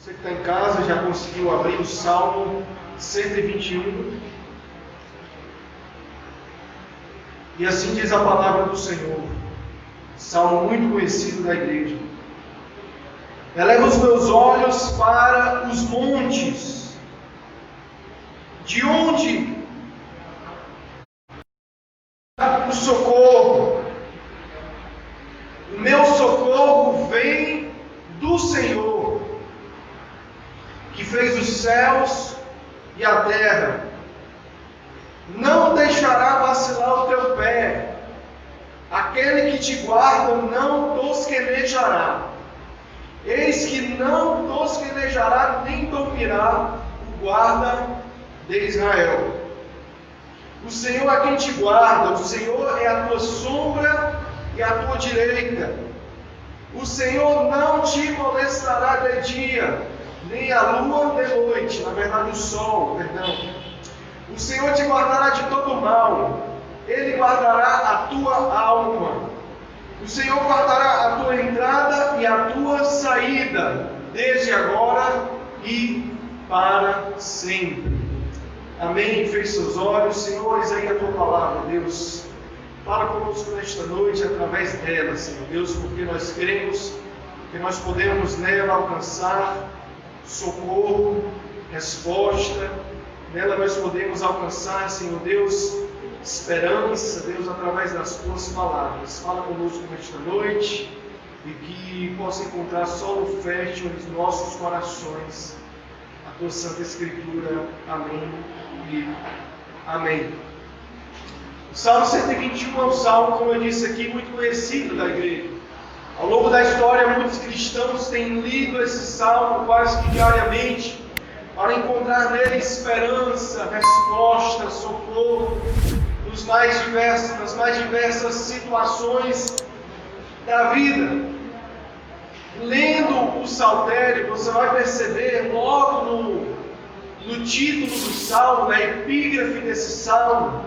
Você que está em casa já conseguiu abrir o Salmo 121. E assim diz a palavra do Senhor. Salmo muito conhecido da igreja. Eleva os meus olhos para os montes. De onde o socorro? O meu socorro vem do Senhor, que fez os céus e a terra. Não deixará vacilar o teu pé. Aquele que te guarda não tosquenejará. Eis que não tosquenejará nem dormirá o guarda de Israel. O Senhor é quem te guarda, o Senhor é a tua sombra e a tua direita. O Senhor não te molestará de dia, nem a lua de noite, na verdade o sol, perdão. O Senhor te guardará de todo mal, Ele guardará a tua alma. O Senhor guardará a tua entrada e a tua saída, desde agora e para sempre. Amém. Feche seus olhos. Senhor, eis aí a tua palavra, Deus. Fala conosco nesta noite através dela, Senhor Deus, porque nós cremos que nós podemos nela alcançar socorro, resposta. Nela nós podemos alcançar, Senhor Deus, esperança, Deus, através das tuas palavras. Fala conosco nesta noite e que possa encontrar solo fértil nos nossos corações a tua Santa Escritura. Amém e amém. O Salmo 121 é um salmo, como eu disse aqui, muito conhecido da igreja. Ao longo da história, muitos cristãos têm lido esse salmo quase que diariamente para encontrar nele esperança, resposta, socorro nas mais diversas situações da vida. Lendo o saltério, você vai perceber logo no título do salmo, na epígrafe desse salmo,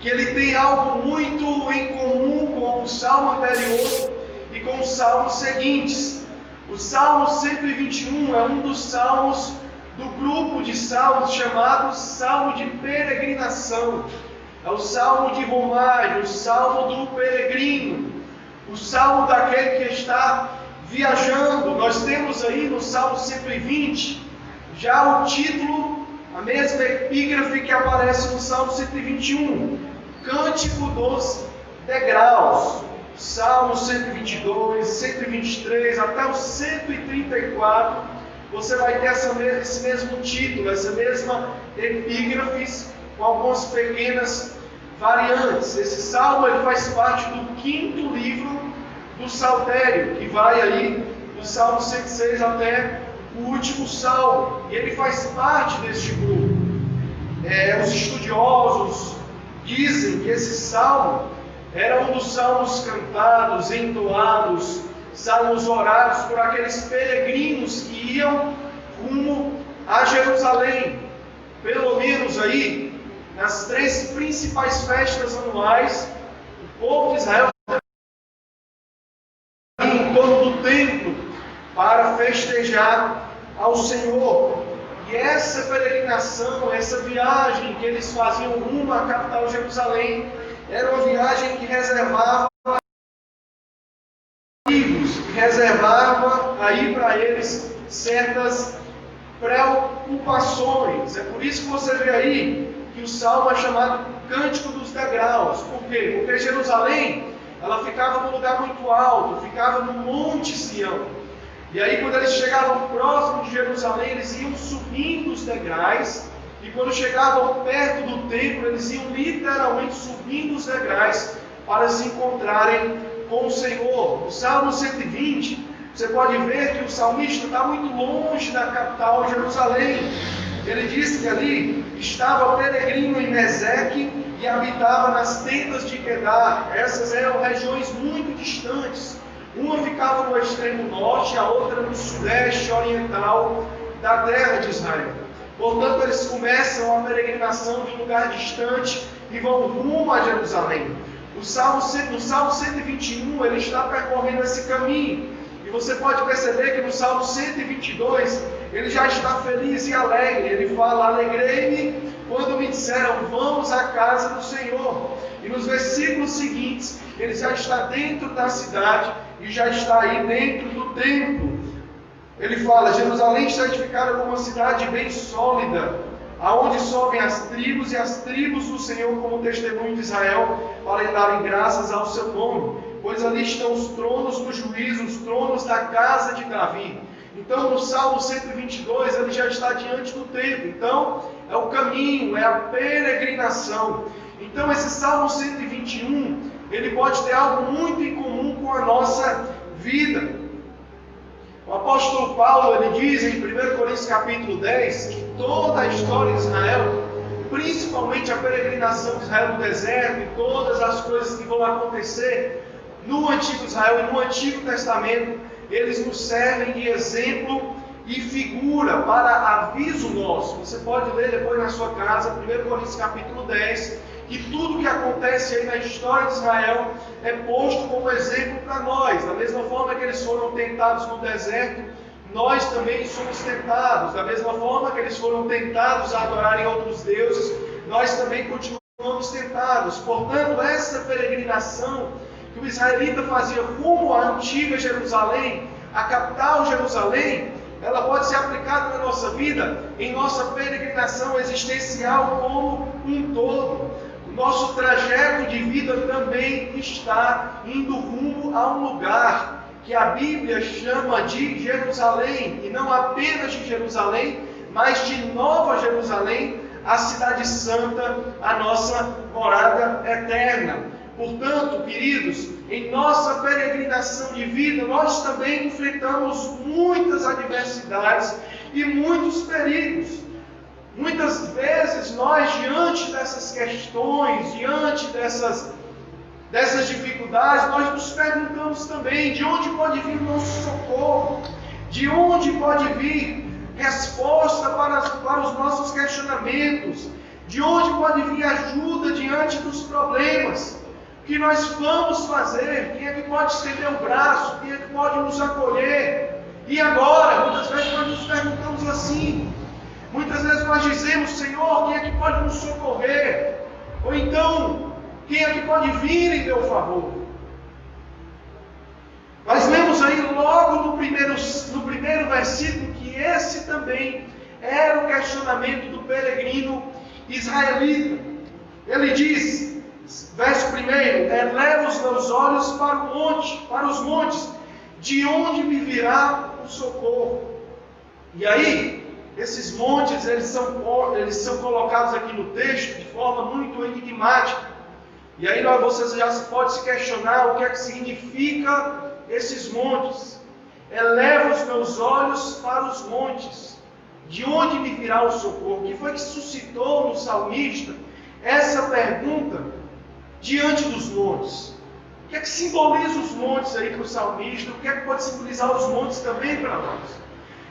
que ele tem algo muito em comum com o salmo anterior e com os salmos seguintes. O Salmo 121 é um dos salmos do grupo de salmos chamado Salmo de Peregrinação. É o salmo de romagem, o salmo do peregrino, o salmo daquele que está viajando. Nós temos aí no Salmo 120 já o título, a mesma epígrafe que aparece no Salmo 121, Cântico dos Degraus. Salmo 122, 123 até o 134, você vai ter esse mesmo título, essa mesma epígrafe, com algumas pequenas variantes. Esse salmo ele faz parte do 5º livro do Saltério, que vai aí do Salmo 106 até o último salmo, e ele faz parte deste grupo. Os estudiosos dizem que esse salmo era um dos salmos cantados, entoados, salmos orados por aqueles peregrinos que iam rumo a Jerusalém. Pelo menos aí, nas 3 principais festas anuais, o povo de Israel em torno do templo para festejar ao Senhor. E essa peregrinação, essa viagem que eles faziam rumo à capital Jerusalém, era uma viagem que reservava aí para eles certas preocupações. É por isso que você vê aí que o salmo é chamado Cântico dos Degraus. Por quê? Porque Jerusalém, ela ficava num lugar muito alto, ficava no Monte Sião. E aí quando eles chegavam próximo de Jerusalém, eles iam subindo os degraus. E quando chegavam perto do templo, eles iam literalmente subindo os degraus para se encontrarem com o Senhor. No Salmo 120, você pode ver que o salmista está muito longe da capital Jerusalém. Ele diz que ali estava peregrino em Meseque e habitava nas tendas de Quedar. Essas eram regiões muito distantes. Uma ficava no extremo norte, a outra no sudeste oriental da terra de Israel. Portanto, eles começam a peregrinação de um lugar distante e vão rumo a Jerusalém. No Salmo 121, ele está percorrendo esse caminho. E você pode perceber que no Salmo 122, ele já está feliz e alegre. Ele fala: alegrei-me quando me disseram, vamos à casa do Senhor. E nos versículos seguintes, ele já está dentro da cidade e já está aí dentro do templo. Ele fala: Jerusalém está edificada como uma cidade bem sólida, aonde sobem as tribos e as tribos do Senhor como testemunho de Israel, para lhe darem graças ao seu nome. Pois ali estão os tronos do juízo, os tronos da casa de Davi. Então, no Salmo 122, ele já está diante do templo. Então, é o caminho, é a peregrinação. Então, esse Salmo 121, ele pode ter algo muito em comum com a nossa vida. O apóstolo Paulo, ele diz em 1 Coríntios capítulo 10, que toda a história de Israel, principalmente a peregrinação de Israel no deserto e todas as coisas que vão acontecer no Antigo Israel e no Antigo Testamento, eles nos servem de exemplo e figura para aviso nosso. Você pode ler depois na sua casa, 1 Coríntios capítulo 10, que tudo que acontece aí na história de Israel é posto como exemplo para nós. Da mesma forma que eles foram tentados no deserto, nós também somos tentados. Da mesma forma que eles foram tentados a adorarem outros deuses, nós também continuamos tentados. Portanto, essa peregrinação que o israelita fazia rumo à antiga Jerusalém, a capital Jerusalém, ela pode ser aplicada na nossa vida, em nossa peregrinação existencial como um todo. O nosso trajeto de vida também está indo rumo a um lugar que a Bíblia chama de Jerusalém, e não apenas de Jerusalém, mas de Nova Jerusalém, a cidade santa, a nossa morada eterna. Portanto, queridos, em nossa peregrinação de vida, nós também enfrentamos muitas adversidades e muitos perigos. Muitas vezes nós, diante dessas questões, diante dessas dificuldades, nós nos perguntamos também de onde pode vir o nosso socorro, de onde pode vir resposta para os nossos questionamentos, de onde pode vir ajuda diante dos problemas. O que nós vamos fazer? Quem é que pode estender o braço? Quem é que pode nos acolher? E agora? Muitas vezes nós nos perguntamos assim. Muitas vezes nós dizemos: Senhor, quem é que pode nos socorrer? Ou então, quem é que pode vir em meu favor? Nós lemos aí logo no primeiro versículo que esse também era o questionamento do peregrino israelita. Ele diz, verso 1, eleva os meus olhos para os montes, de onde me virá o socorro? E aí, esses montes, eles são colocados aqui no texto de forma muito enigmática. E aí você já pode se questionar o que é que significa esses montes. Eleva os meus olhos para os montes, de onde me virá o socorro? O que foi que suscitou no salmista essa pergunta diante dos montes? O que é que simboliza os montes aí para o salmista? O que é que pode simbolizar os montes também para nós?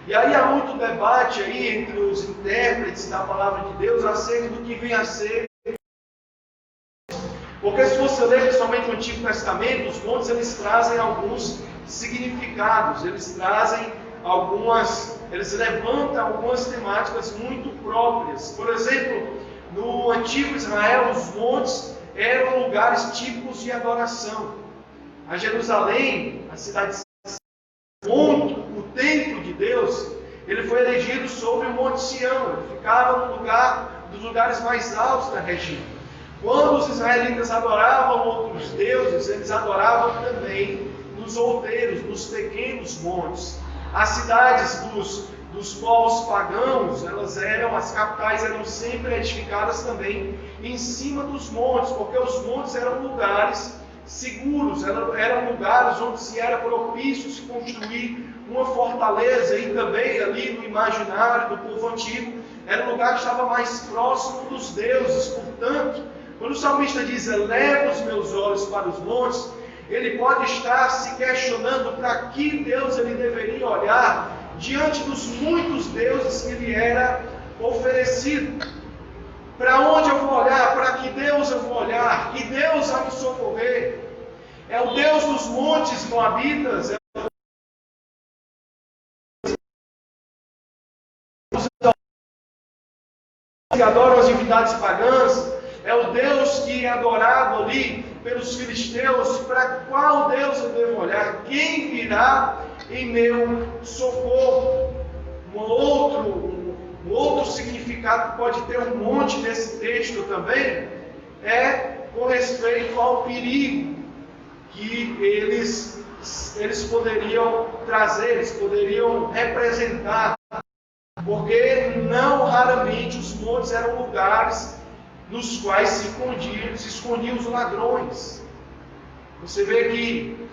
E aí há muito debate aí entre os intérpretes da palavra de Deus acerca do que vem a ser. Porque se você ler principalmente o Antigo Testamento, os montes eles trazem alguns significados, eles levantam algumas temáticas muito próprias. Por exemplo, no Antigo Israel, os montes eram lugares típicos de adoração. A Jerusalém, a cidade onde o templo de Deus, ele foi erigido sobre o Monte Sião, ele ficava no lugar dos lugares mais altos da região. Quando os israelitas adoravam outros deuses, eles adoravam também nos outeiros, nos pequenos montes. As cidades dos povos pagãos, as capitais eram sempre edificadas também em cima dos montes, porque os montes eram lugares seguros, eram lugares onde se era propício se construir uma fortaleza, e também ali no imaginário do povo antigo, era um lugar que estava mais próximo dos deuses. Portanto, quando o salmista diz, eleva os meus olhos para os montes, ele pode estar se questionando para que Deus ele deveria olhar diante dos muitos deuses que lhe era oferecido. Para onde eu vou olhar? Para que Deus eu vou olhar? Que Deus vai me socorrer? É o Deus dos montes moabitas? que adoram as divindades pagãs, é o Deus que é adorado ali pelos filisteus. Para qual Deus eu devo olhar? Quem virá em meu socorro? Um outro significado que pode ter um monte nesse texto também é com respeito ao perigo que eles poderiam trazer, eles poderiam representar, porque não raramente os montes eram lugares nos quais se escondiam os ladrões. Você vê que,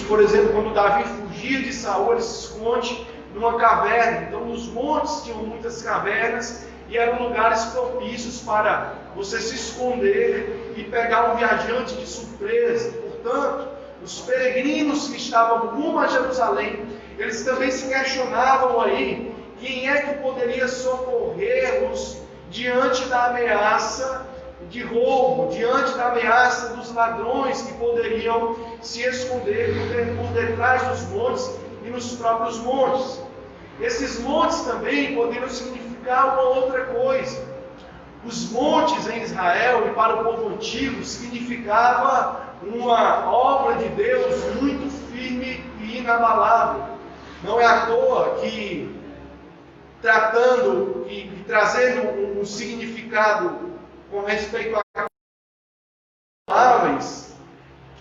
por exemplo, quando Davi fugia de Saul, ele se esconde numa caverna. Então, os montes tinham muitas cavernas e eram lugares propícios para você se esconder e pegar um viajante de surpresa. Portanto, os peregrinos que estavam rumo a Jerusalém, eles também se questionavam aí quem é que poderia socorrê-los diante da ameaça de roubo, diante da ameaça dos ladrões que poderiam se esconder por detrás dos montes e nos próprios montes. Esses montes também poderiam significar uma outra coisa. Os montes em Israel e para o povo antigo significava uma obra de Deus muito firme e inabalável. Não é à toa que, tratando e trazendo um significado com respeito a palavras,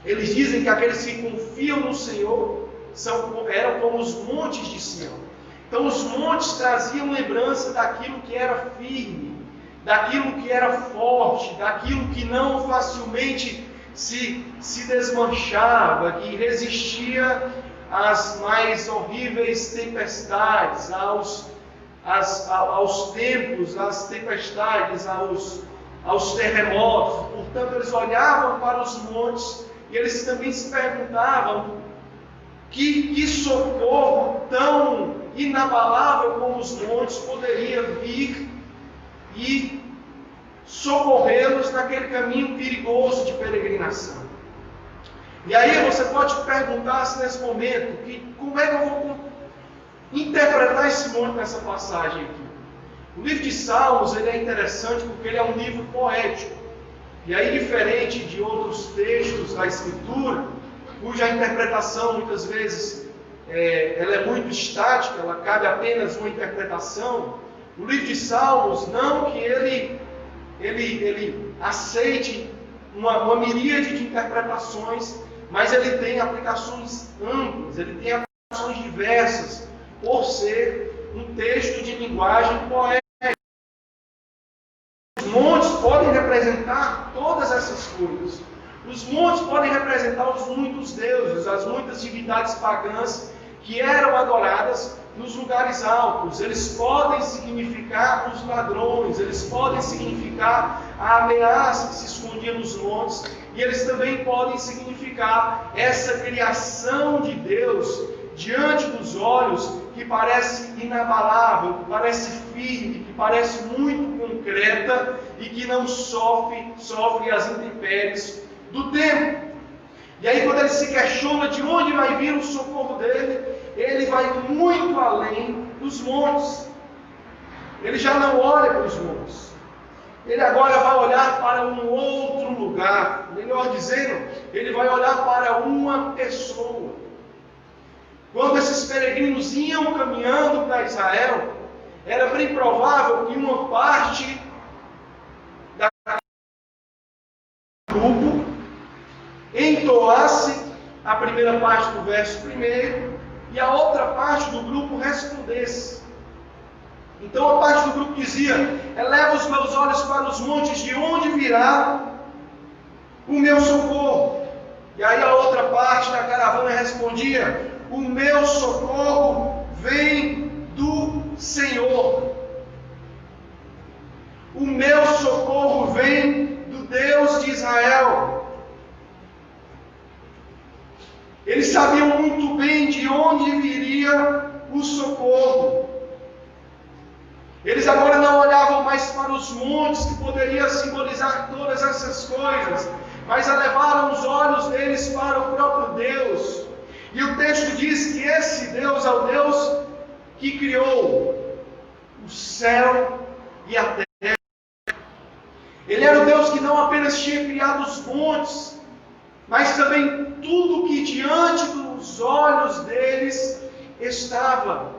eles dizem que aqueles que confiam no Senhor eram como os montes de Sião. Então os montes traziam lembrança daquilo que era firme, daquilo que era forte, daquilo que não facilmente se desmanchava, que resistia às mais horríveis tempestades, aos tempos, às tempestades, aos terremotos. Portanto, eles olhavam para os montes e eles também se perguntavam que socorro tão inabalável como os montes poderia vir e socorrê-los naquele caminho perigoso de peregrinação. E aí você pode perguntar-se nesse momento, como é que eu vou interpretar esse monte nessa passagem aqui? O livro de Salmos ele é interessante porque ele é um livro poético. E aí, diferente de outros textos da Escritura, cuja interpretação muitas vezes ela é muito estática, ela cabe apenas uma interpretação, o livro de Salmos, não que ele aceite uma miríade de interpretações, mas ele tem aplicações amplas, ele tem aplicações diversas, por ser um texto de linguagem poética. Os montes podem representar todas essas coisas. Os montes podem representar os muitos deuses, as muitas divindades pagãs que eram adoradas nos lugares altos. Eles podem significar os ladrões, eles podem significar a ameaça que se escondia nos montes, e eles também podem significar essa criação de Deus diante dos olhos, que parece inabalável, que parece firme, que parece muito concreta e que não sofre as intempéries do tempo. E aí, quando ele se questiona de onde vai vir o socorro dele, ele vai muito além dos montes. Ele já não olha para os montes. Ele agora vai olhar para um outro lugar. Melhor dizendo, ele vai olhar para uma pessoa. Quando esses peregrinos iam caminhando para Israel, era bem provável que uma parte da grupo entoasse a primeira parte do verso primeiro e a outra parte do grupo respondesse. Então a parte do grupo dizia: eleva os meus olhos para os montes, de onde virá o meu socorro? E aí a outra parte da caravana respondia: o meu socorro vem do Senhor. O meu socorro vem do Deus de Israel. Eles sabiam muito bem de onde viria o socorro. Eles agora não olhavam mais para os montes, que poderia simbolizar todas essas coisas, mas elevaram os olhos deles para o próprio Deus. E o texto diz que esse Deus é o Deus que criou o céu e a terra. Ele era o Deus que não apenas tinha criado os montes, mas também tudo que diante dos olhos deles estava.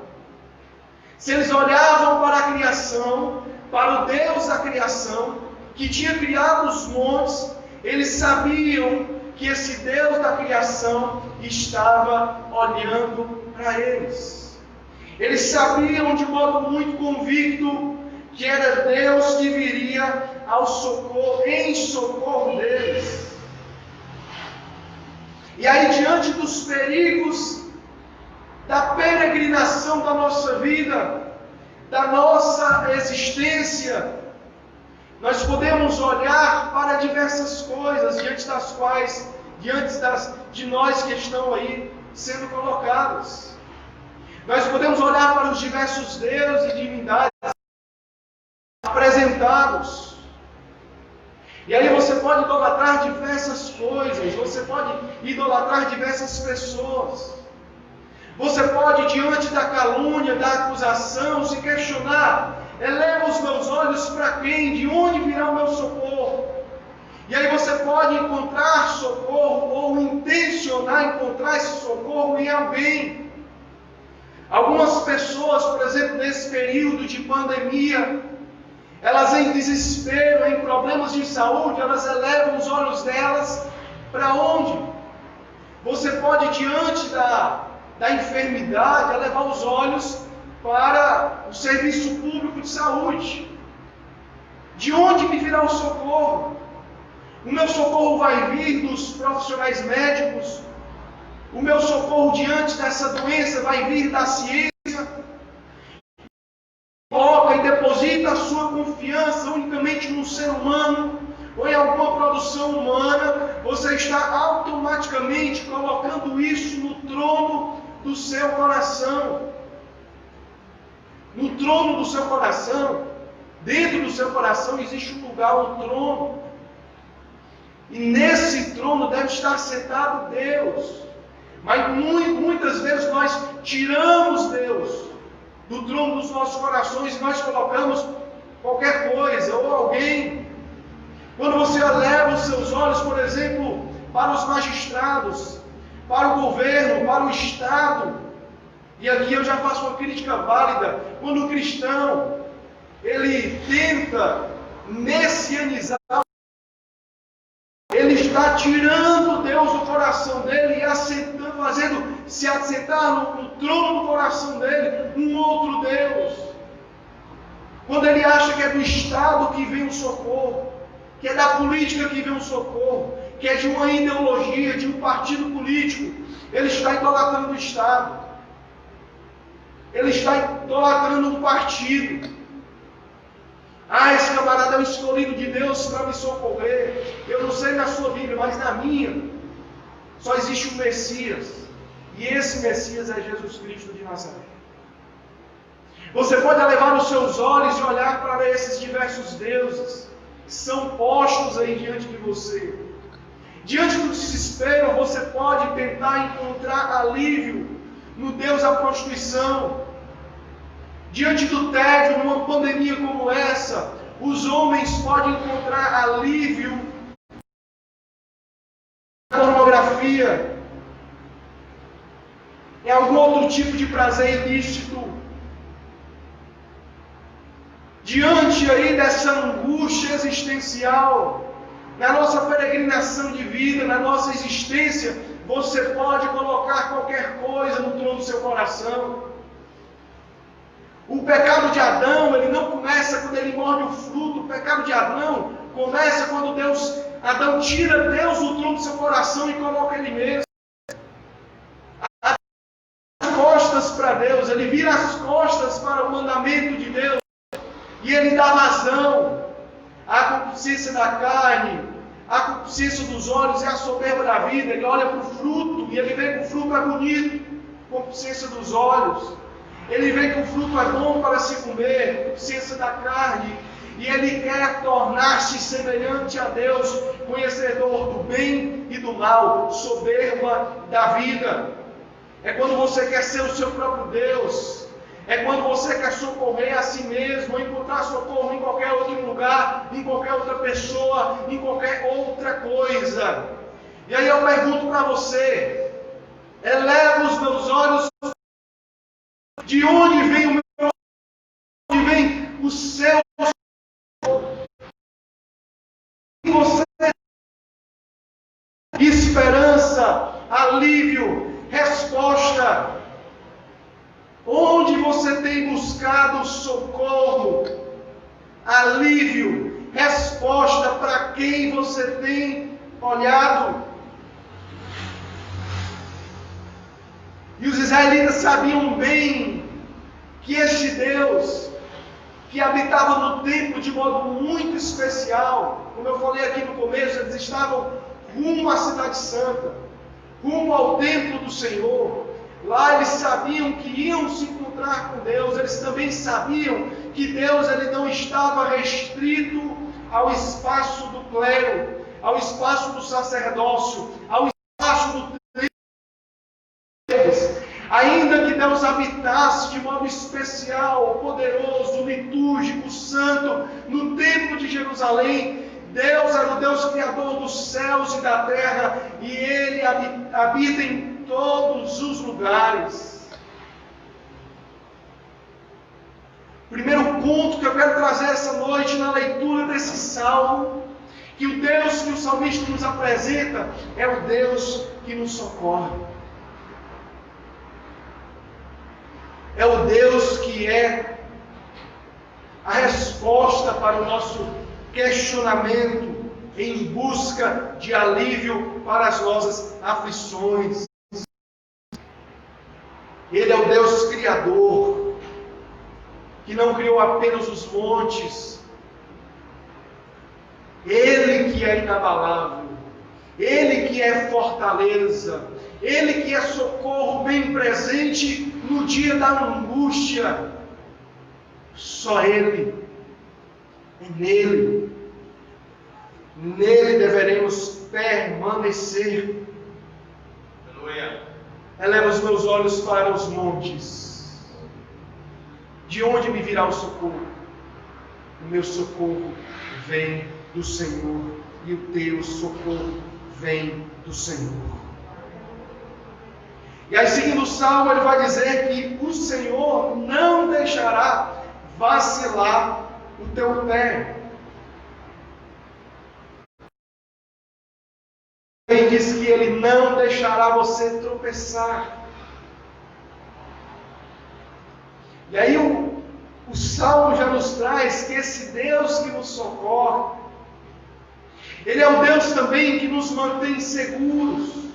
Se eles olhavam para a criação, para o Deus da criação, que tinha criado os montes, eles sabiam que esse Deus da criação estava olhando para eles. Eles sabiam de modo muito convicto que era Deus que viria ao socorro, em socorro deles. E aí, diante dos perigos da peregrinação da nossa vida, da nossa existência, nós podemos olhar para diversas coisas diante de nós que estão aí sendo colocadas. Nós podemos olhar para os diversos deuses e divindades apresentados. E aí você pode idolatrar diversas coisas, você pode idolatrar diversas pessoas. Você pode, diante da calúnia, da acusação, se questionar: eleva os meus olhos para quem? De onde virá o meu socorro? E aí você pode encontrar socorro ou intencionar encontrar esse socorro em alguém. Algumas pessoas, por exemplo, nesse período de pandemia, elas em desespero, em problemas de saúde, elas elevam os olhos delas para onde? Você pode, diante da enfermidade, elevar os olhos para o serviço público de saúde. De onde me virá o socorro? O meu socorro vai vir dos profissionais médicos? O meu socorro diante dessa doença vai vir da ciência? Coloca e deposita a sua confiança unicamente no ser humano ou em alguma produção humana, você está automaticamente colocando isso no trono do seu coração. No trono do seu coração, dentro do seu coração existe um lugar, um trono. E nesse trono deve estar sentado Deus. Mas muitas vezes nós tiramos Deus do trono dos nossos corações e nós colocamos qualquer coisa ou alguém. Quando você eleva os seus olhos, por exemplo, para os magistrados, para o governo, para o Estado, e aqui eu já faço uma crítica válida, quando o cristão ele tenta messianizar, ele está tirando Deus do coração dele e fazendo se assentar no trono do coração dele um outro Deus. Quando ele acha que é do Estado que vem o socorro, que é da política que vem o socorro, que é de uma ideologia, de um partido político, ele está idolatrando o Estado. Ele está idolatrando um partido. Esse camarada é o escolhido de Deus para me socorrer. Eu não sei na sua Bíblia, mas na minha só existe um Messias. E esse Messias é Jesus Cristo de Nazaré. Você pode elevar os seus olhos e olhar para esses diversos deuses que são postos aí diante de você. Diante do desespero, você pode tentar encontrar alívio no Deus da prostituição. Diante do tédio, numa pandemia como essa, os homens podem encontrar alívio na pornografia, em algum outro tipo de prazer ilícito. Diante aí dessa angústia existencial, na nossa peregrinação de vida, na nossa existência, você pode colocar qualquer coisa no trono do seu coração. O pecado de Adão, ele não começa quando ele morde o fruto. O pecado de Adão começa quando Adão tira Deus do trono do seu coração e coloca ele mesmo. As costas para Deus, ele vira as costas para o mandamento de Deus. E ele dá vazão à concupiscência da carne, à concupiscência dos olhos e à soberba da vida. Ele olha para o fruto e ele vê que o fruto é bonito, concupiscência dos olhos. Ele vê que o fruto é bom para se comer, concupiscência da carne. E ele quer tornar-se semelhante a Deus, conhecedor do bem e do mal, soberba da vida. É quando você quer ser o seu próprio Deus. É quando você quer socorrer a si mesmo, encontrar socorro em qualquer outro lugar, em qualquer outra pessoa, em qualquer outra coisa. E aí eu pergunto para você, eleva os meus olhos, de onde vem o meu, onde vem o seu socorro? Você esperança, alívio, resposta. Onde você tem buscado socorro, alívio, resposta, para quem você tem olhado? E os israelitas sabiam bem que este Deus, que habitava no templo de modo muito especial, como eu falei aqui no começo, eles estavam rumo à cidade santa, rumo ao templo do Senhor. Lá eles sabiam que iam se encontrar com Deus. Eles também sabiam que Deus ele não estava restrito ao espaço do clero, ao espaço do sacerdócio, ao espaço do templo. Ainda que Deus habitasse de modo especial, poderoso, litúrgico, santo, no templo de Jerusalém, Deus era o Deus criador dos céus e da terra, e Ele habita em todos os lugares. Primeiro ponto que eu quero trazer essa noite na leitura desse salmo, que o Deus que o salmista nos apresenta é o Deus que nos socorre. É o Deus que é a resposta para o nosso questionamento em busca de alívio para as nossas aflições. Ele é o Deus Criador, que não criou apenas os montes. Ele que é inabalável, Ele que é fortaleza, Ele que é socorro bem presente no dia da angústia. Só Ele, nele deveremos permanecer. Aleluia. Eleva os meus olhos para os montes. De onde me virá o socorro? O meu socorro vem do Senhor, e o teu socorro vem do Senhor. E aí, seguindo o salmo, ele vai dizer que o Senhor não deixará vacilar o teu pé. Ele diz que Ele não deixará você tropeçar. E aí o Salmo já nos traz que esse Deus que nos socorre, Ele é o Deus também que nos mantém seguros.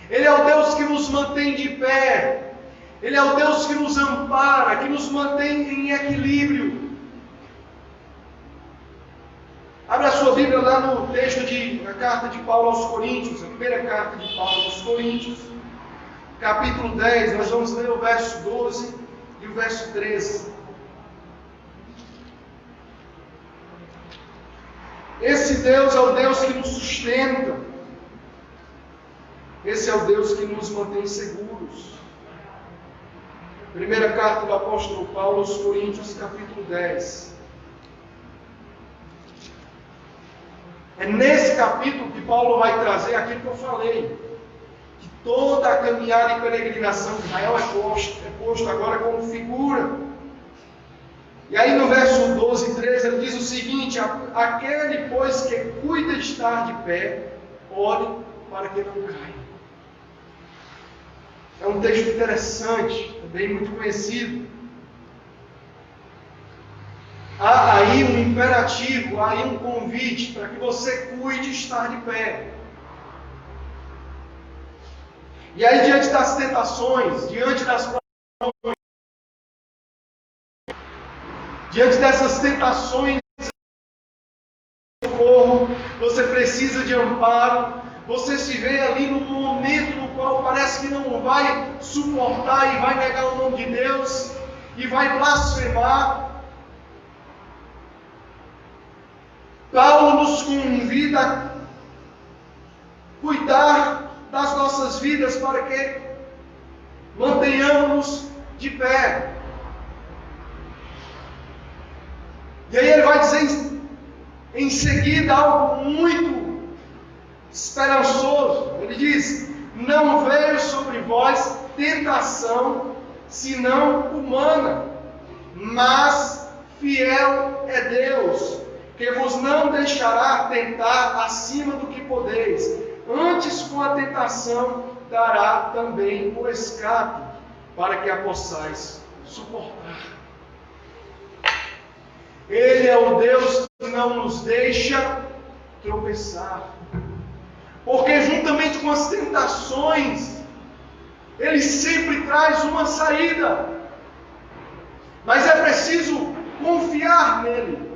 Ele é o Deus que nos mantém de pé. Ele é o Deus que nos ampara, que nos mantém em equilíbrio. Abre a sua Bíblia lá no texto da carta de Paulo aos Coríntios, a primeira carta de Paulo aos Coríntios, capítulo 10, nós vamos ler o verso 12 e o verso 13. Esse Deus é o Deus que nos sustenta. Esse é o Deus que nos mantém seguros. Primeira carta do apóstolo Paulo aos Coríntios, capítulo 10. É nesse capítulo que Paulo vai trazer aquilo que eu falei, que toda a caminhada e peregrinação de Israel é posto agora como figura. E aí no verso 12 e 13 ele diz o seguinte: aquele, pois, que cuida de estar de pé, ore para que não caia. É um texto interessante, também muito conhecido. Há aí um imperativo, há aí um convite para que você cuide de estar de pé. E aí, diante das tentações, diante dessas tentações, socorro, você precisa de amparo. Você se vê ali num momento no qual parece que não vai suportar e vai negar o nome de Deus e vai blasfemar. Paulo nos convida a cuidar das nossas vidas para que mantenhamos de pé. E aí ele vai dizer em seguida algo muito esperançoso. Ele diz: não veio sobre vós tentação senão humana, mas fiel é Deus, que vos não deixará tentar acima do que podeis. Antes, com a tentação, dará também o escape, para que a possais suportar. Ele é o Deus que não nos deixa tropeçar. Porque juntamente com as tentações, Ele sempre traz uma saída. Mas é preciso confiar nele.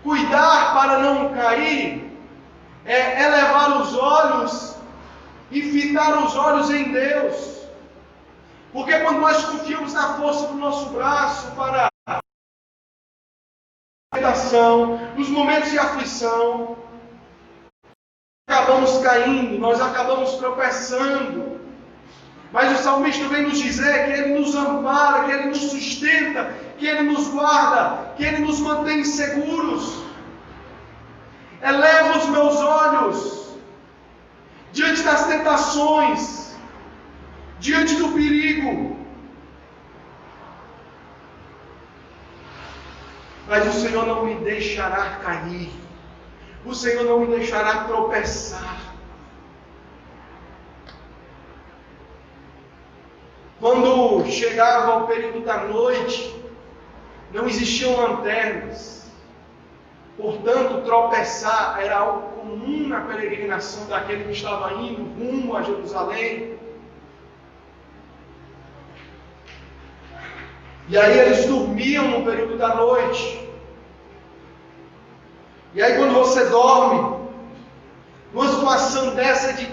Cuidar para não cair é elevar os olhos e fitar os olhos em Deus. Porque quando nós confiamos na força do nosso braço para a tentação, nos momentos de aflição, acabamos caindo, nós acabamos tropeçando. Mas o salmista vem nos dizer que Ele nos ampara, que Ele nos sustenta, que Ele nos guarda, que Ele nos mantém seguros. Eleva os meus olhos diante das tentações, diante do perigo. Mas o Senhor não me deixará cair. O Senhor não me deixará tropeçar. Quando chegava o período da noite, não existiam lanternas. Portanto, tropeçar era algo comum na peregrinação daquele que estava indo rumo a Jerusalém. E aí eles dormiam no período da noite. E aí quando você dorme, numa situação dessa de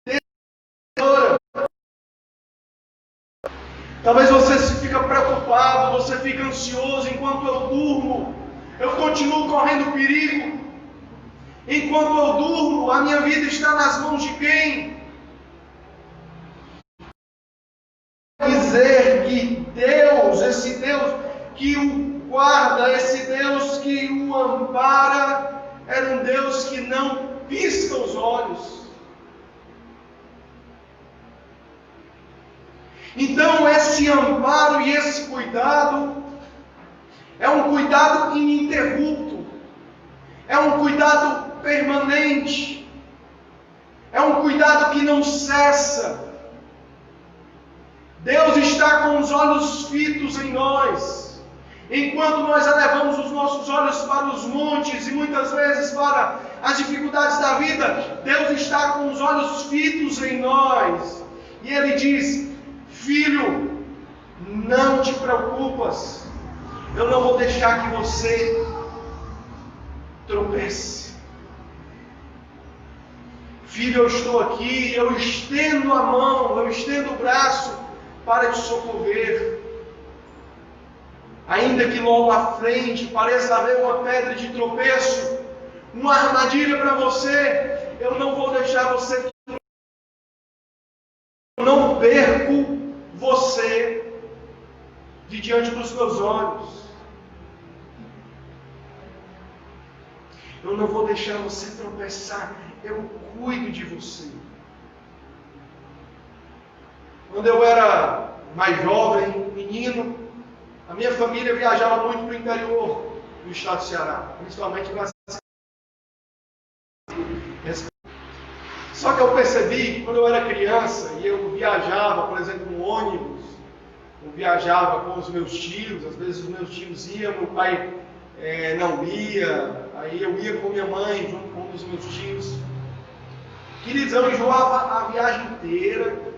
terror, talvez você fica preocupado, você fica ansioso. Enquanto eu durmo, eu continuo correndo perigo. Enquanto eu durmo, a minha vida está nas mãos de quem? Dizer que Deus, esse Deus que o guarda, esse Deus que o ampara, era um Deus que não pisca os olhos. Então esse amparo e esse cuidado é um cuidado ininterrupto, é um cuidado permanente, é um cuidado que não cessa. Deus está com os olhos fitos em nós. Enquanto nós elevamos os nossos olhos para os montes e muitas vezes para as dificuldades da vida, Deus está com os olhos fitos em nós. E Ele diz: filho, não te preocupas, eu não vou deixar que você tropece. Filho, eu estou aqui, eu estendo a mão, eu estendo o braço para te socorrer. Ainda que logo à frente pareça haver uma pedra de tropeço, uma armadilha para você, eu não vou deixar você. Eu não perco você de diante dos meus olhos. Eu não vou deixar você tropeçar. Eu cuido de você. Quando eu era mais jovem, menino, a minha família viajava muito para o interior do estado do Ceará, principalmente para a cidade. Só que eu percebi que quando eu era criança e eu viajava, por exemplo, no ônibus, eu viajava com os meus tios, às vezes os meus tios iam, meu pai não ia, aí eu ia com minha mãe, junto com um dos meus tios. Queridos, eu enjoava a viagem inteira.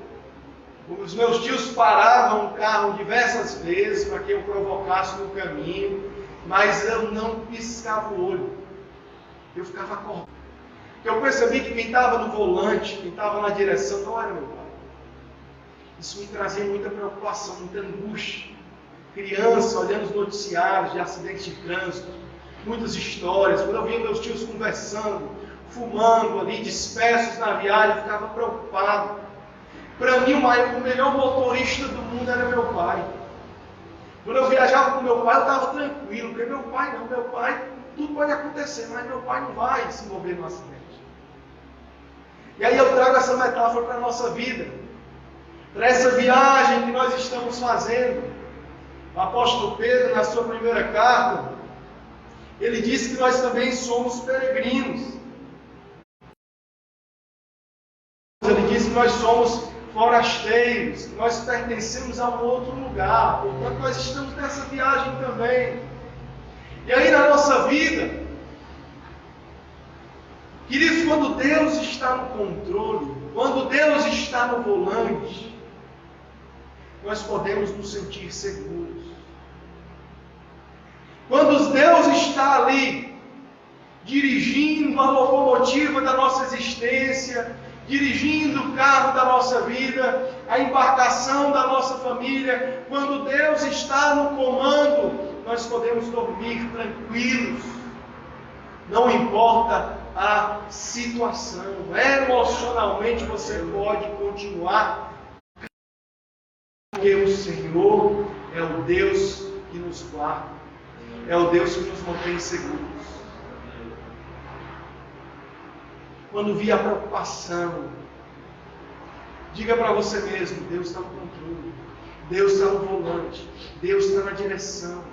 Os meus tios paravam o carro diversas vezes para que eu provocasse no caminho, mas eu não piscava o olho. Eu ficava acordado. Eu percebi que quem estava no volante, quem estava na direção, não era meu pai. Isso me trazia muita preocupação, muita angústia. Criança, olhando os noticiários de acidentes de trânsito, muitas histórias. Quando eu via meus tios conversando, fumando ali, dispersos na viagem, eu ficava preocupado. Para mim, o melhor motorista do mundo era meu vai. Quando eu viajava com meu pai, eu estava tranquilo, porque meu pai não, meu pai, tudo pode acontecer, mas meu pai não vai se envolver no acidente. E aí eu trago essa metáfora para a nossa vida, para essa viagem que nós estamos fazendo. O apóstolo Pedro, na sua primeira carta, ele disse que nós também somos peregrinos. Ele disse que nós somos forasteiros, que nós pertencemos a um outro lugar, portanto nós estamos nessa viagem também. E aí na nossa vida, queridos, quando Deus está no controle, quando Deus está no volante, nós podemos nos sentir seguros. Quando Deus está ali, dirigindo a locomotiva da nossa existência, dirigindo o carro da nossa vida, a embarcação da nossa família, quando Deus está no comando, nós podemos dormir tranquilos. Não importa a situação, emocionalmente você pode continuar, porque o Senhor é o Deus que nos guarda, é o Deus que nos mantém seguros. Quando vier a preocupação, diga para você mesmo: Deus está no controle, Deus está no volante, Deus está na direção.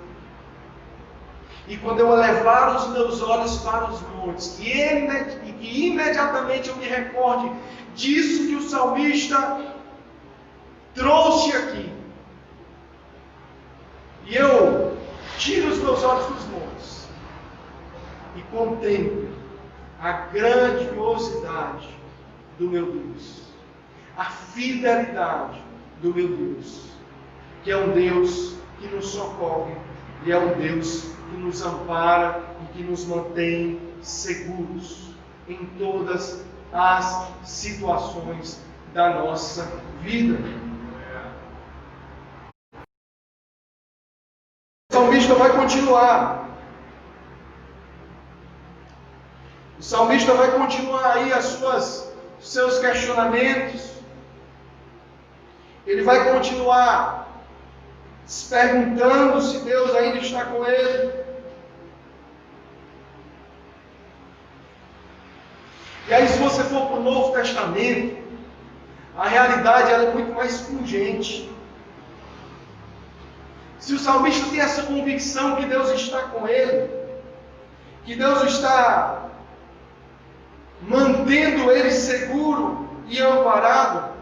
E quando eu elevar os meus olhos para os montes, e que imediatamente eu me recorde disso que o salmista trouxe aqui, e eu tiro os meus olhos dos montes e contemplo a grandiosidade do meu Deus, a fidelidade do meu Deus, que é um Deus que nos socorre, e é um Deus que nos ampara e que nos mantém seguros em todas as situações da nossa vida. O salmista vai continuar. O salmista vai continuar aí os seus questionamentos. Ele vai continuar se perguntando se Deus ainda está com ele. E aí, se você for para o Novo Testamento, a realidade ela é muito mais pungente. Se o salmista tem essa convicção que Deus está com ele, que Deus está mantendo ele seguro e amparado,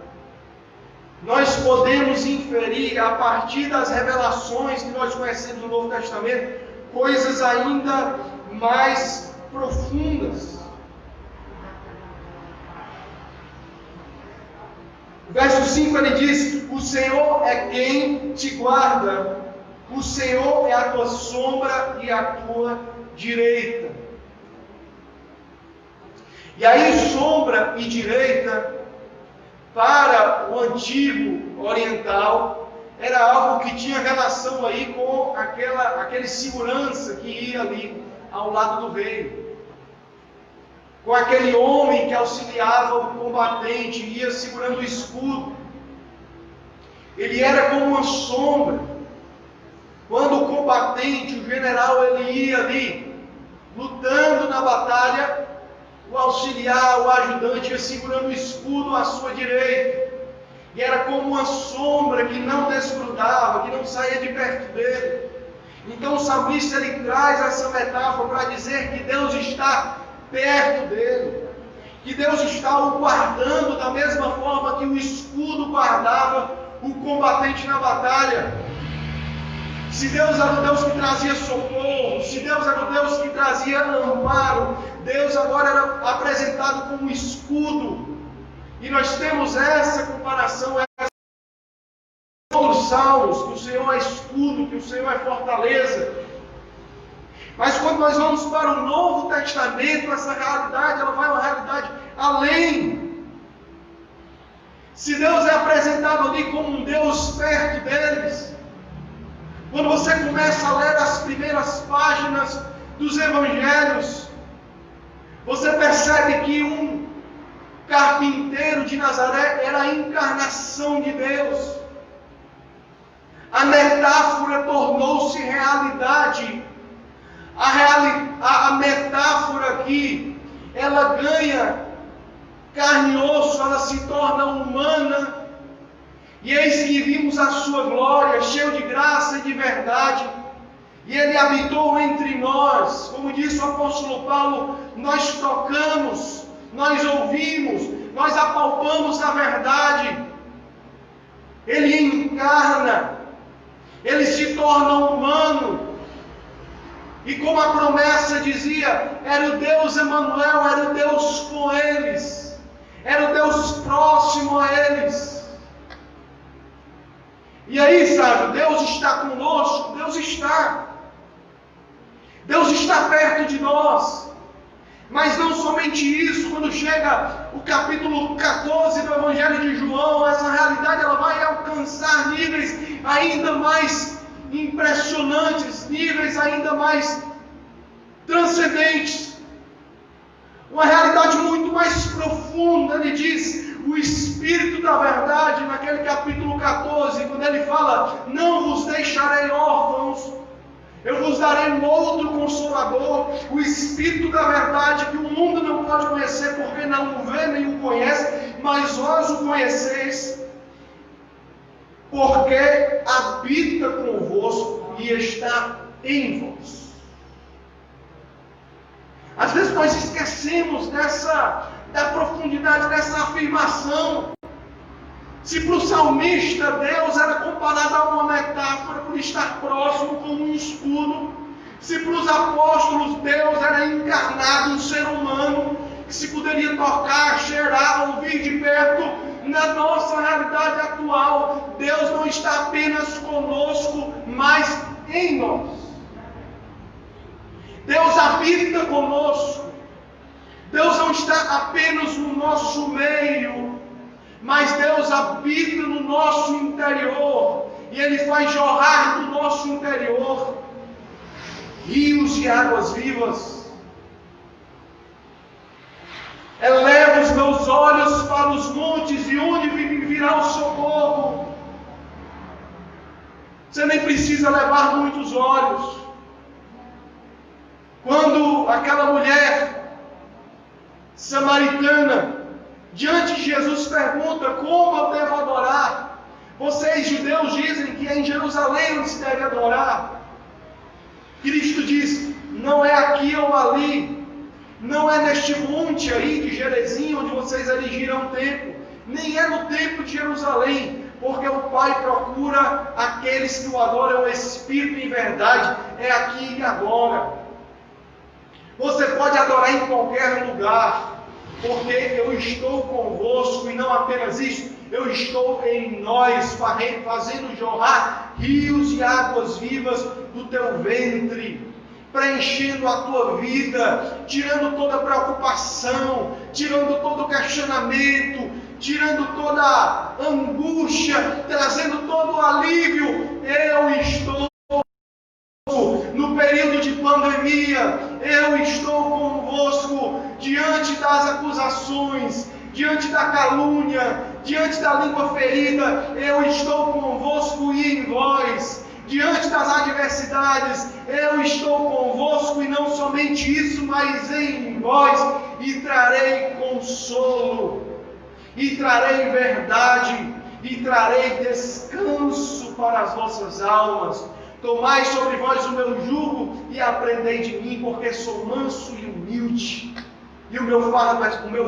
nós podemos inferir, a partir das revelações que nós conhecemos no Novo Testamento, coisas ainda mais profundas. O verso 5 ele diz: o Senhor é quem te guarda, o Senhor é a tua sombra e a tua direita. E aí, sombra e direita, para o antigo oriental, era algo que tinha relação aí com aquele segurança que ia ali ao lado do rei, com aquele homem que auxiliava o combatente, ia segurando o escudo. Ele era como uma sombra. Quando o combatente, o general, ele ia ali, lutando na batalha, o auxiliar, o ajudante, ia segurando o escudo à sua direita. E era como uma sombra que não desgrudava, que não saía de perto dele. Então o salmista ele traz essa metáfora para dizer que Deus está perto dele, que Deus está o guardando da mesma forma que o escudo guardava o combatente na batalha. Se Deus era o Deus que trazia socorro, se Deus era o Deus que trazia amparo, Deus agora era apresentado como escudo. E nós temos essa comparação, outros salmos, que o Senhor é escudo, que o Senhor é fortaleza. Mas quando nós vamos para o Novo Testamento, essa realidade, ela vai uma realidade além. Se Deus é apresentado ali como um Deus perto deles, quando você começa a ler as primeiras páginas dos Evangelhos, você percebe que um carpinteiro de Nazaré era a encarnação de Deus. tornou-se realidade. A metáfora aqui, ela ganha carne e osso, ela se torna humana. E eis que vimos a sua glória, cheio de graça e de verdade. E Ele habitou entre nós. Como disse o apóstolo Paulo, nós tocamos, nós ouvimos, nós apalpamos a verdade. Ele encarna, Ele se torna humano. E como a promessa dizia, era o Deus Emanuel, era o Deus com eles, era o Deus próximo a eles. E aí, sabe, Deus está conosco, Deus está perto de nós. Mas não somente isso, quando chega o capítulo 14 do Evangelho de João, essa realidade ela vai alcançar níveis ainda mais impressionantes, níveis ainda mais transcendentes. Uma realidade muito mais profunda. Ele diz, o Espírito da verdade, naquele capítulo 14, quando ele fala, não vos deixarei órfãos, eu vos darei um outro Consolador, o Espírito da verdade, que o mundo não pode conhecer, porque não o vê nem o conhece, mas vós o conheceis, porque habita convosco e está em vós. Às vezes nós esquecemos da profundidade dessa afirmação. Se para o salmista Deus era comparado a uma metáfora por estar próximo como um escudo, se para os apóstolos Deus era encarnado, um ser humano que se poderia tocar, cheirar, ouvir de perto, na nossa realidade atual, Deus não está apenas conosco, mas em nós. Deus habita conosco. Deus não está apenas no nosso meio, mas Deus habita no nosso interior, e Ele faz jorrar do nosso interior rios de águas vivas. Eleva os meus olhos para os montes, e onde virá o socorro? Você nem precisa levar muitos olhos. Quando aquela mulher samaritana, diante de Jesus, pergunta, como eu devo adorar? Vocês, judeus, dizem que é em Jerusalém onde se deve adorar. Cristo diz, não é aqui ou ali, não é neste monte aí de Gerezim, onde vocês erigiram o templo, nem é no templo de Jerusalém, porque o Pai procura aqueles que o adoram em espírito e em verdade, é aqui e agora. Você pode adorar em qualquer lugar, porque eu estou convosco, e não apenas isso, eu estou em nós, fazendo jorrar rios de águas vivas do teu ventre, preenchendo a tua vida, tirando toda preocupação, tirando todo questionamento, tirando toda angústia, trazendo todo alívio. Eu estou no período de pandemia, eu estou convosco diante das acusações, diante da calúnia, diante da língua ferida, eu estou convosco e em vós, diante das adversidades, eu estou convosco, e não somente isso, mas em vós, e trarei consolo, e trarei verdade, e trarei descanso para as vossas almas. Tomai sobre vós o meu jugo e aprendei de mim, porque sou manso e humilde. E o meu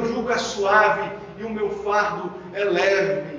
jugo é suave e o meu fardo é leve.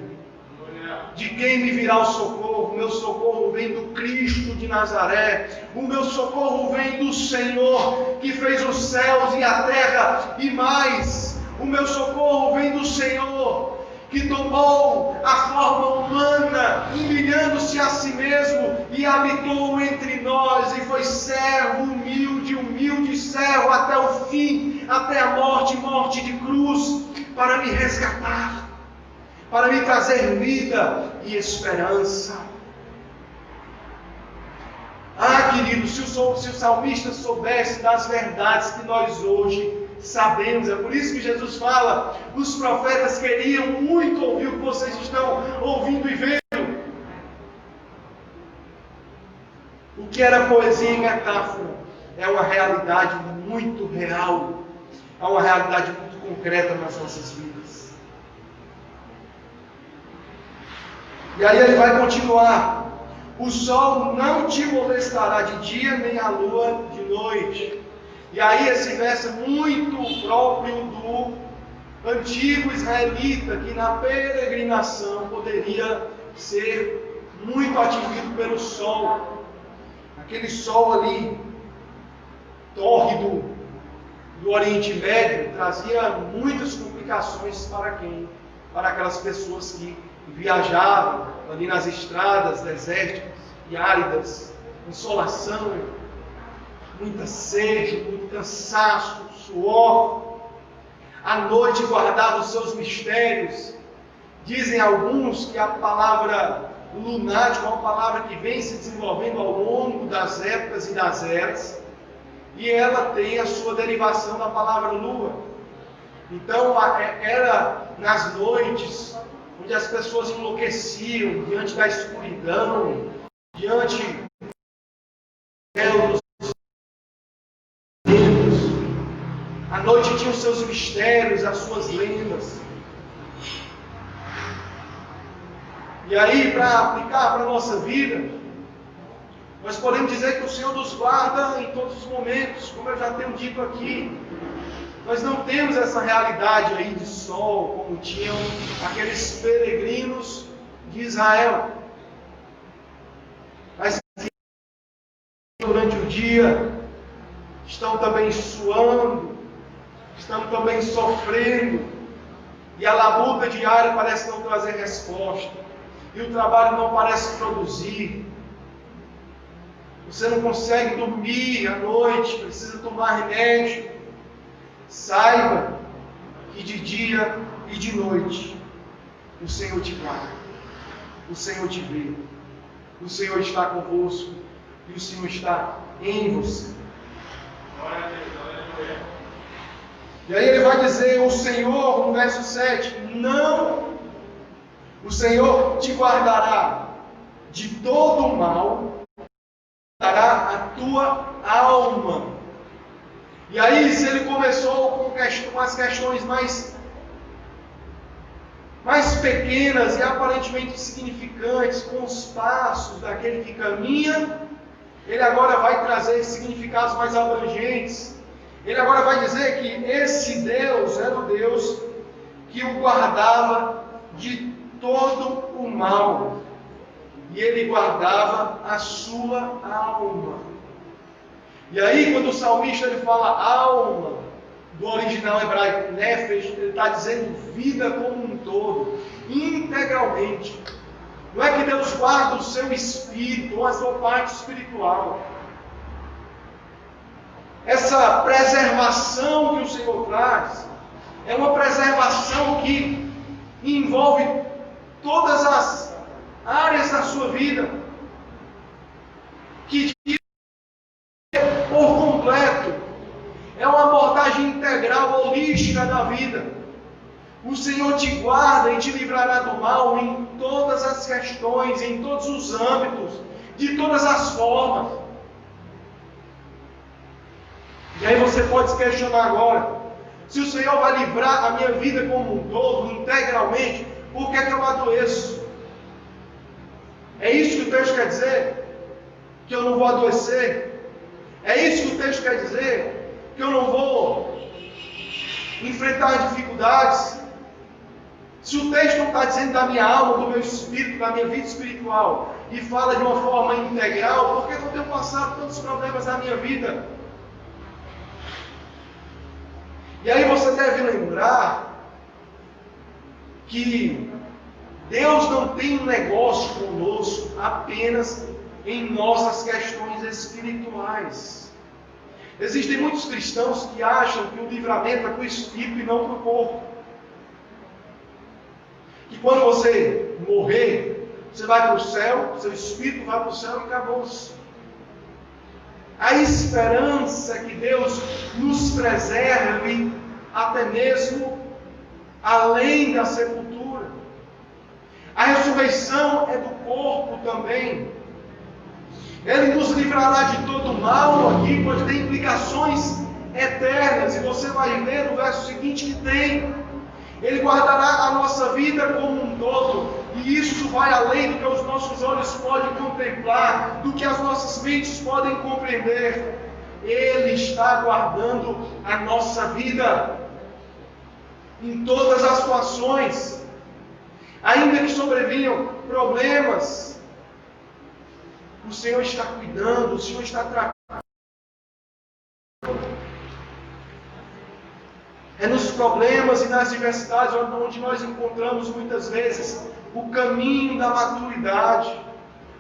De quem me virá o socorro? O meu socorro vem do Cristo de Nazaré. O meu socorro vem do Senhor, que fez os céus e a terra e mais. O meu socorro vem do Senhor, que tomou a forma humana, humilhando-se a si mesmo, e habitou entre nós, e foi servo humilde servo até o fim, até a morte de cruz, para me resgatar, para me trazer vida e esperança. Ah, querido, se o salmista soubesse das verdades que nós hoje sabemos, é por isso que Jesus fala, os profetas queriam muito ouvir o que vocês estão ouvindo e vendo. O que era poesia e metáfora é uma realidade muito real, é uma realidade muito concreta nas nossas vidas. E aí ele vai continuar: o sol não te molestará de dia, nem a lua de noite. E aí esse verso é muito próprio do antigo israelita, que na peregrinação poderia ser muito atingido pelo sol. Aquele sol ali, tórrido, do Oriente Médio, trazia muitas complicações para aquelas pessoas que viajavam ali nas estradas desérticas e áridas, insolação, muita sede, muito cansaço, suor. À noite guardava os seus mistérios. Dizem alguns que a palavra lunático é uma palavra que vem se desenvolvendo ao longo das épocas e das eras, e ela tem a sua derivação da palavra lua. Então era nas noites onde as pessoas enlouqueciam diante da escuridão, diante dos ventos. A noite tinha os seus mistérios, as suas lendas. E aí, para aplicar para a nossa vida, nós podemos dizer que o Senhor nos guarda em todos os momentos, como eu já tenho dito aqui. Nós não temos essa realidade aí de sol, como tinham aqueles peregrinos de Israel. Mas durante o dia estão também suando, estão também sofrendo, e a labuta diária parece não trazer resposta, e o trabalho não parece produzir. Você não consegue dormir à noite, precisa tomar remédio. Saiba que de dia e de noite o Senhor te guarda, o Senhor te vê, o Senhor está convosco e o Senhor está em você. E aí ele vai dizer, o Senhor, no verso 7, não, o Senhor te guardará de todo o mal, guardará a tua alma. E aí, se ele começou com as questões mais pequenas e aparentemente insignificantes, com os passos daquele que caminha, ele agora vai trazer significados mais abrangentes. Ele agora vai dizer que esse Deus era o Deus que o guardava de todo o mal. E ele guardava a sua alma. E aí, quando o salmista ele fala alma, do original hebraico nefesh, ele está dizendo vida como um todo, integralmente. Não é que Deus guarda o seu espírito ou a sua parte espiritual. Essa preservação que o Senhor traz é uma preservação que envolve todas as áreas da sua vida, que por completo é uma abordagem integral, holística da vida. O Senhor te guarda e te livrará do mal em todas as questões, em todos os âmbitos, de todas as formas. E aí você pode se questionar agora, se o Senhor vai livrar a minha vida como um todo, integralmente, por que é que eu adoeço? É isso que o texto quer dizer? Que eu não vou adoecer? É isso que o texto quer dizer? Que eu não vou enfrentar dificuldades? Se o texto não está dizendo da minha alma, do meu espírito, da minha vida espiritual, e fala de uma forma integral, por que eu tenho passado tantos problemas na minha vida? E aí você deve lembrar que Deus não tem um negócio conosco apenas em nossas questões espirituais. Existem muitos cristãos que acham que o livramento é para o espírito e não para o corpo. Que quando você morrer, você vai para o céu, seu espírito vai para o céu e acabou-se. A esperança é que Deus nos preserve até mesmo além da sepultura. A ressurreição é do corpo também. Ele nos livrará de todo mal. Aqui pode ter implicações eternas, e você vai ver no verso seguinte que tem. Ele guardará a nossa vida como um todo, e isso vai além do que os nossos olhos podem contemplar, do que as nossas mentes podem compreender. Ele está guardando a nossa vida em todas as situações, ainda que sobrevenham problemas. O Senhor está cuidando, o Senhor está tratando. É nos problemas e nas diversidades onde nós encontramos muitas vezes o caminho da maturidade,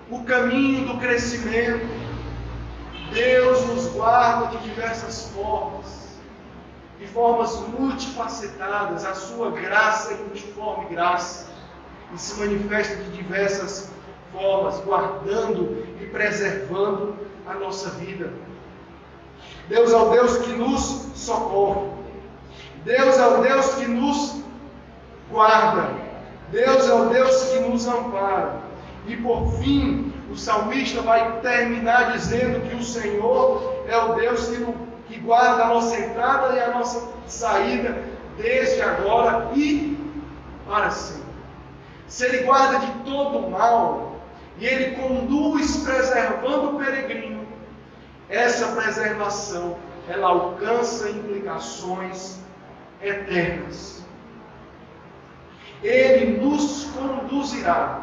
o caminho do crescimento. Deus nos guarda de diversas formas, de formas multifacetadas. A sua graça é multiforme graça e se manifesta de diversas formas, guardando e preservando a nossa vida. Deus é o Deus que nos socorre. Deus é o Deus que nos guarda. Deus é o Deus que nos ampara. E por fim, o salmista vai terminar dizendo que o Senhor é o Deus que guarda a nossa entrada e a nossa saída, desde agora e para sempre. Se Ele guarda de todo mal, e Ele conduz preservando o peregrino, essa preservação, ela alcança implicações eternas. Ele nos conduzirá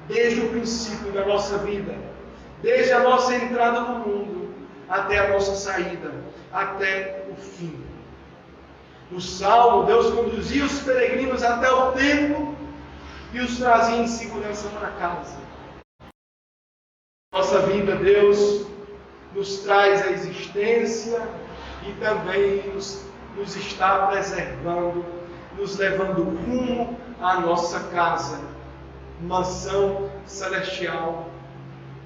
desde o princípio da nossa vida, desde a nossa entrada no mundo, até a nossa saída, até o fim. No Salmo, Deus conduzia os peregrinos até o templo e os trazia em segurança para casa. Nossa vida, Deus nos traz a existência e também nos está preservando, nos levando rumo à nossa casa, mansão celestial,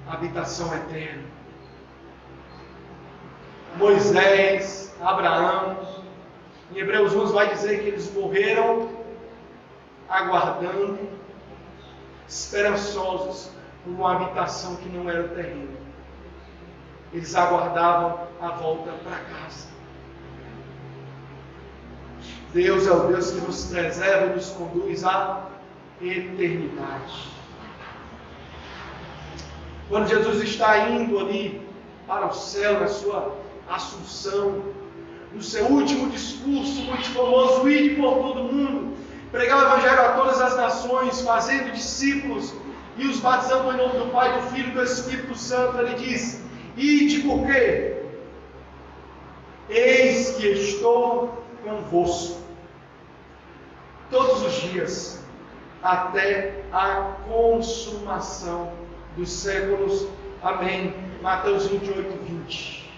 habitação eterna. Moisés, Abraão, em Hebreus 11 vai dizer que eles morreram aguardando, esperançosos, por uma habitação que não era terrena. Eles aguardavam a volta para casa. Deus é o Deus que nos preserva e nos conduz à eternidade. Quando Jesus está indo ali para o céu, na sua assunção, no seu último discurso muito famoso, ide por todo mundo, pregar o Evangelho a todas as nações, fazendo discípulos e os batizando em nome do Pai, do Filho e do Espírito Santo, ele diz: ide por quê? Eis que estou convosco todos os dias, até a consumação dos séculos. Amém. Mateus 28, 20.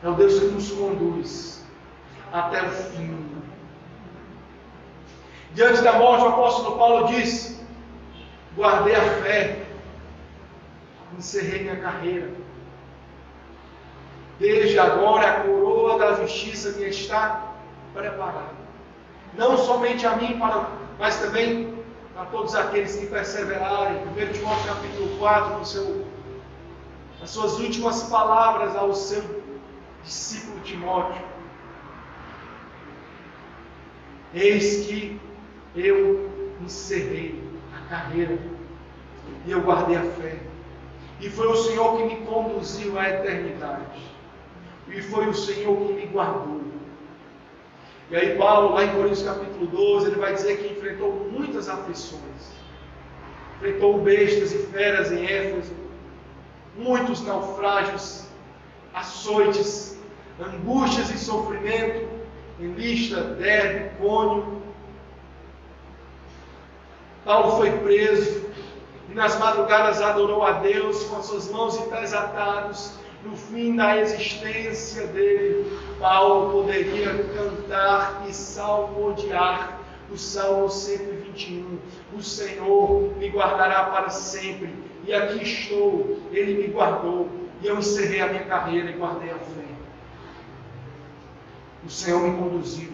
É o Deus que nos conduz até o fim. Diante da morte, o apóstolo Paulo diz: guardei a fé, encerrei minha carreira. Desde agora a coroa da justiça me está preparada. Não somente a mim, mas também a todos aqueles que perseverarem. 1 Timóteo capítulo 4, as suas últimas palavras ao seu discípulo Timóteo: eis que eu encerrei a carreira e eu guardei a fé, e foi o Senhor que me conduziu à eternidade, e foi o Senhor que me guardou. E aí Paulo, lá em Coríntios capítulo 12, ele vai dizer que enfrentou muitas aflições, enfrentou bestas e feras em Éfeso, muitos naufrágios, açoites, angústias e sofrimento em Listra, Derbe, Cônio. Paulo foi preso e nas madrugadas adorou a Deus com as suas mãos e pés atados. No fim da existência dele, Paulo poderia cantar e salmodiar o Salmo 121. O Senhor me guardará para sempre. E aqui estou, Ele me guardou. E eu encerrei a minha carreira e guardei a fé. O Senhor me conduziu.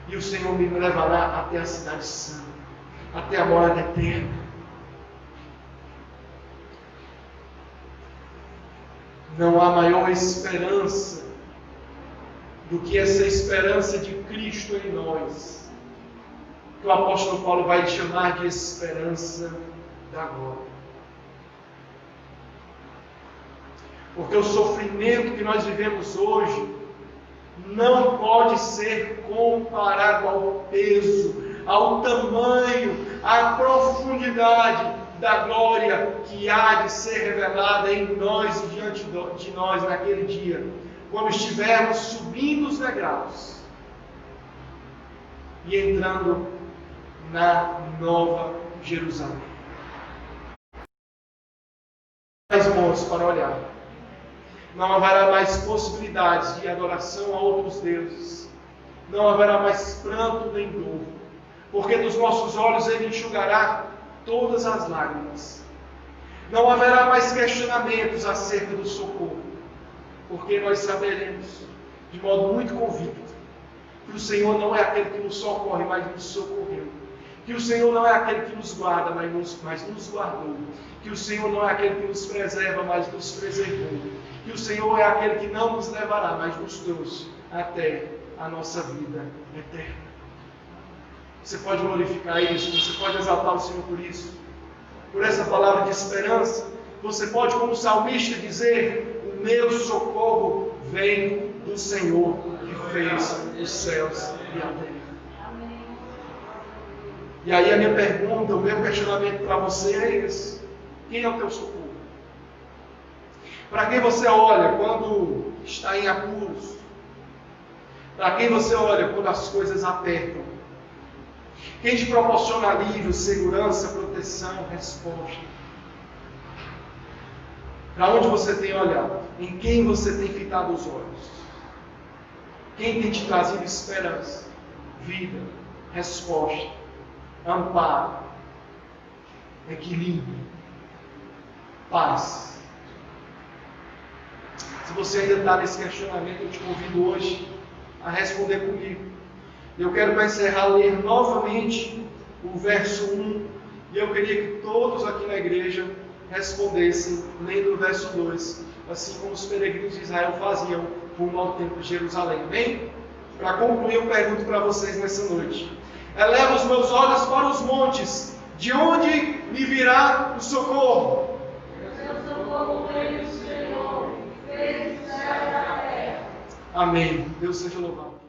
E o Senhor me levará até a cidade santa, até a morada eterna. Não há maior esperança do que essa esperança de Cristo em nós, que o apóstolo Paulo vai chamar de esperança da glória. Porque o sofrimento que nós vivemos hoje não pode ser comparado ao peso, ao tamanho, à profundidade da glória que há de ser revelada em nós e diante de nós naquele dia, quando estivermos subindo os degraus e entrando na Nova Jerusalém. Mais montes para olhar. Não haverá mais possibilidades de adoração a outros deuses. Não haverá mais pranto nem dor, porque dos nossos olhos Ele enxugará todas as lágrimas. Não haverá mais questionamentos acerca do socorro, porque nós saberemos, de modo muito convicto, que o Senhor não é aquele que nos socorre, mas nos socorreu. Que o Senhor não é aquele que nos guarda, mas nos guardou. Que o Senhor não é aquele que nos preserva, mas nos preservou. Que o Senhor é aquele que não nos levará, mas nos trouxe até a nossa vida eterna. Você pode glorificar isso, você pode exaltar o Senhor por isso, por essa palavra de esperança. Você pode, como salmista, dizer: o meu socorro vem do Senhor que fez os céus e a terra. E aí a minha pergunta, o meu questionamento para você é esse: quem é o teu socorro? Para quem você olha quando está em apuros? Para quem você olha quando as coisas apertam? Quem te proporciona alívio, segurança, proteção, resposta? Para onde você tem olhado? Em quem você tem fitado os olhos? Quem tem te trazido esperança, vida, resposta, amparo, equilíbrio, paz? Se você ainda está nesse questionamento, eu te convido hoje a responder comigo. Eu quero, para encerrar, ler novamente o verso 1. E eu queria que todos aqui na igreja respondessem lendo o verso 2, assim como os peregrinos de Israel faziam rumo ao templo de Jerusalém. Amém? Para concluir, eu pergunto para vocês nessa noite: elevo os meus olhos para os montes, de onde me virá o socorro? O seu socorro vem do Senhor, que fez o céu e a terra. Amém. Deus seja louvado.